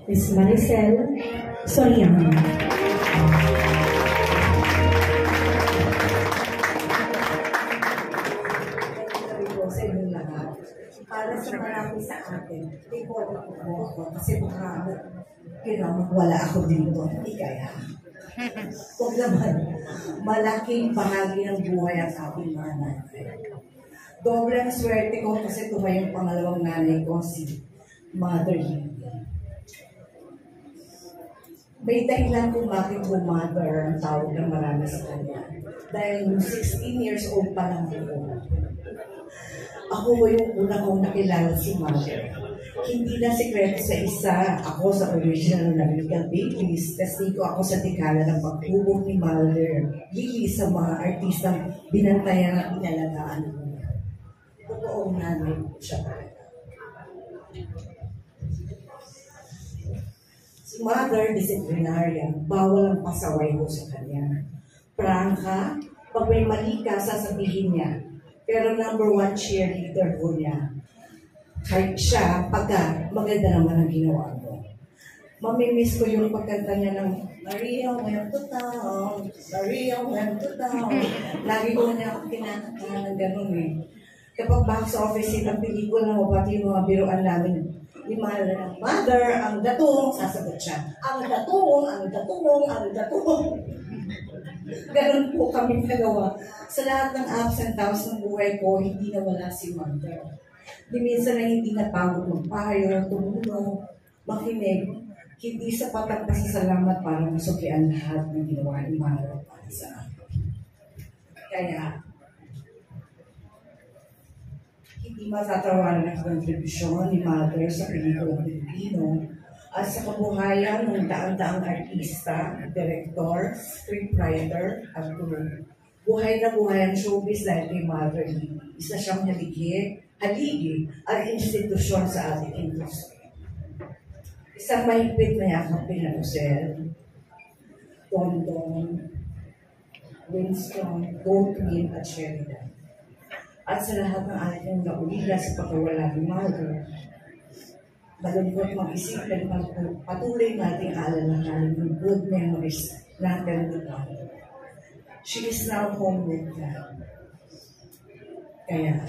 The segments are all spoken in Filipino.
Miss Maricel Soriano. Sa inyong lahat. Para sa marami sa atin, hindi ko ako kasi baka wala ako dito. Hindi kaya. Huwag naman, malaking bahagi ng buhay ang aking mga nanay. Dobrang swerte ko kasi tumayong pangalawang nanay ko, si Mother Lily. May dahilan kung bakit po Mother ang tawag ng marami sa kanya. Dahil 16 years old pa lang ako yung una kong nakilala si Mother. Hindi na sekreto sa isa, ako sa original na Legal Babies, testigo ako sa tikala ng pagtubog ni Mother Lily sa mga artistang binantayan at inalagaan ko. Totoong nanay ko siya. Si Mother, disiplinarya, bawal ang pasaway ko sa kanya. Prangka, pag may mali ka, sasabihin niya. Pero number one cheerleader ko niya. Kahit siya, pagka maganda naman ang ginawa ko. Mamimiss ko yung pagkanta niya ng Maria went to town, Maria went to town. Lagi ko niya ako kinakanta ng ganun eh. Kapag box office ang pelikula mo, pati yung mga biruan namin, ni Mother, ang datong, sasagot siya. Ang datong, ang datong, ang datong. Ganun po kami nagawa. Sa lahat ng ups and downs ng buhay ko, hindi nawala si Mother. Di minsan na hindi napagod magpayo, tumulong, makinig, hindi sapat ang pasasalamat para masuklian lahat ng ginawa ni Mother para sa akin. Kaya, hindi matatawaran ang kontribusyon ni Mother sa pelikulang Pilipino at sa kabuhayan ng daan-daang artista, direktor, scriptwriter, at guru. Buhay na buhay ang showbiz dahil kay Mother Lily. Isa siyang haligi at institusyon sa ating industry. Isang mahigpit na yakap na Rosel, Dondon, Winston, Goldwyn at Sheridan. At sa lahat ng ating naulila sa pagkawala ni Mother, malungkot mag-isip na patuloy nating alalahanin ng good memories natin ni Mother. She is now home with God. Kaya,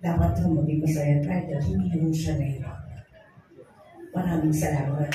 dapat mo maging masaya tayo dahil hindi mo siya nahirapan. Maraming salamat.